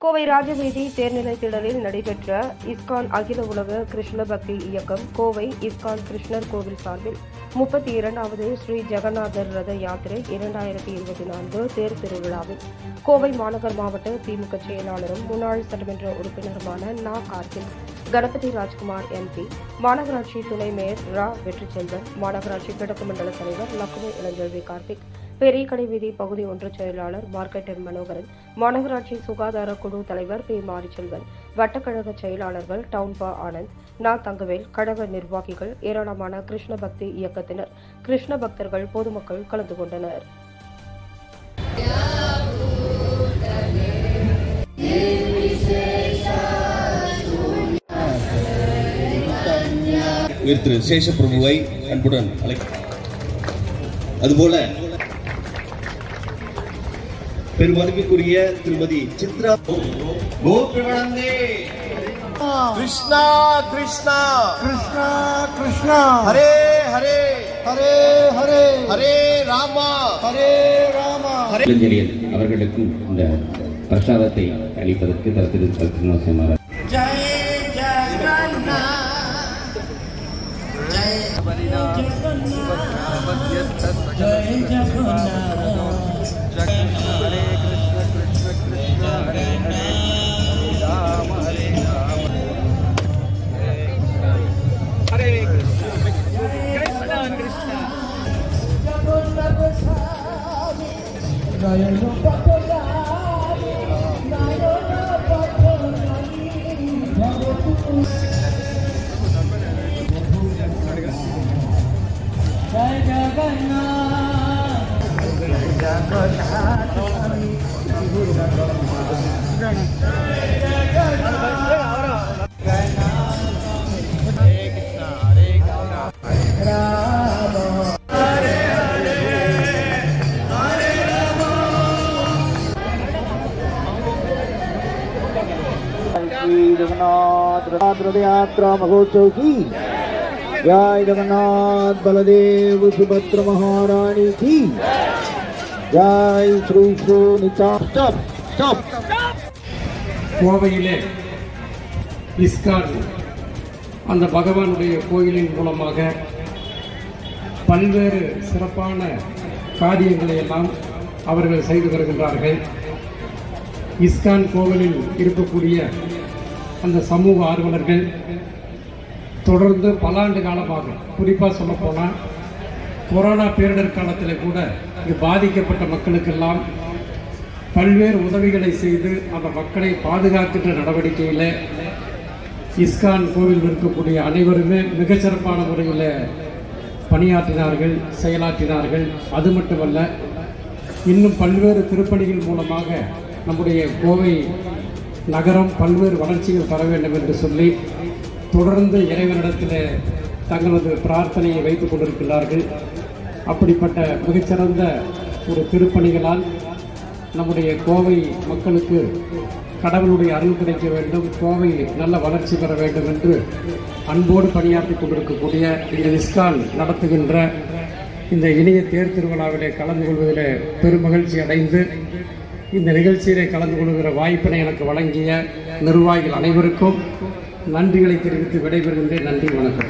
கோவை ராஜவீதி தேர்நிலை திடலில் நடைபெற்ற இஸ்கான் அகில உலக கிருஷ்ண பக்தி இயக்கம் கோவை இஸ்கான் கிருஷ்ணர் கோவில் சார்பில் 32வது ஸ்ரீ ஜெகநாதர் ரத யாத்திரை 2024 தேர் திருவிழாவில் கோவை மாநகர் மாவட்ட திமுக செயலாளரும் முன்னாள் சட்டமன்ற உறுப்பினருமான நா. கார்த்திக், கணபதி ராஜ்குமார் MP, மாநகராட்சி துணை மேயர் ரா. வெற்றிச்செல்வன், மாநகராட்சி கிழக்கு மண்டல தலைவர் லக்குமி இளஞ்செல்வி கார்த்திக், பெரிய கடை வீதி பகுதி ஒன்று செயலாளர் மார்க்கெட் மனோகரன், மாநகராட்சி சுகாதார குழு தலைவர் பி. மாரிச்செல்வன், வட்டக்கழக செயலாளர்கள் டவுன்பா ஆனந்த், நா. தங்கவேல், கழக நிர்வாகிகள், ஏராளமான கிருஷ்ண பக்தி இயக்கத்தினர், கிருஷ்ண பக்தர்கள், பொதுமக்கள் கலந்து கொண்டனர். திரு சேஷப்பிரபுவை அன்புடன் அழைக்கிறேன். அதுபோல பெருமதிப்புக்குரிய திருமதி சித்ரா கோபிவந்தே கிருஷ்ணா கிருஷ்ணா கிருஷ்ணா கிருஷ்ணா ஹரே ஹரே ஹரே ஹரே ஹரே ராமா ஹரே ராமா. இளஞ்செழியன் அவர்களுக்கும் இந்த பிரசாதத்தை அளிப்பதற்கு தரத்திற்கு ஜெய் ஜெகநாத் ஜெய் ஜெகநாத் ஜெய் ஜெகநாத் ஹரே கிருஷ்ண கிருஷ்ண கிருஷ்ண ஹரே ஹரே ராம ஹரே ராம ஹரே கிருஷ்ண கிருஷ்ண ஜெய் जगन्नाथ रथ यात्रा महोत्सव की जय जगन्नाथ बलदेव सुभद्र महारानी की जय श्री श्री नित्यानंद. கோவையிலே இஸ்கான் அந்த பகவானுடைய கோயிலின் மூலமாக பல்வேறு சிறப்பான காரியங்களை எல்லாம் அவர்கள் செய்து வருகின்றார்கள். இஸ்கான் கோவிலில் இருக்கக்கூடிய அந்த சமூக ஆர்வலர்கள் தொடர்ந்து பல ஆண்டு காலமாக, குறிப்பாக சொல்லப்போனால் கொரோனா பேரிடர் காலத்தில் கூட இங்கு பாதிக்கப்பட்ட மக்களுக்கெல்லாம் பல்வேறு உதவிகளை செய்து அந்த மக்களை பாதுகாக்கின்ற நடவடிக்கையில் இஸ்கான் கோவில் இருக்கக்கூடிய அனைவருமே மிகச்சிறப்பான முறையில் பணியாற்றினார்கள், செயலாற்றினார்கள். அது மட்டுமல்ல, இன்னும் பல்வேறு திருப்பணிகள் மூலமாக நம்முடைய கோவை நகரம் பல்வேறு வளர்ச்சிகள் பெற வேண்டும் என்று சொல்லி தொடர்ந்து இறைவனிடத்தில் தங்களது பிரார்த்தனையை வைத்துக் கொண்டிருக்கிறார்கள். அப்படிப்பட்ட மிகச்சிறந்த ஒரு திருப்பணிகளால் நம்முடைய கோவை மக்களுக்கு கடவுளுடைய அருள் கிடைக்க வேண்டும், கோவை நல்ல வளர்ச்சி பெற வேண்டும் என்று அன்போடு பணியாற்றி கொண்டிருக்கக்கூடிய இந்த இஸ்கான் நடத்துகின்ற இந்த இனிய தேர் திருவிழாவிலே கலந்து கொள்வதிலே பெருமகிழ்ச்சி அடைந்து இந்த நிகழ்ச்சியிலே கலந்து கொள்கிற வாய்ப்பினை எனக்கு வழங்கிய நிர்வாகிகள் அனைவருக்கும் நன்றிகளை தெரிவித்து விடைபெறுகின்றேன். நன்றி, வணக்கம்.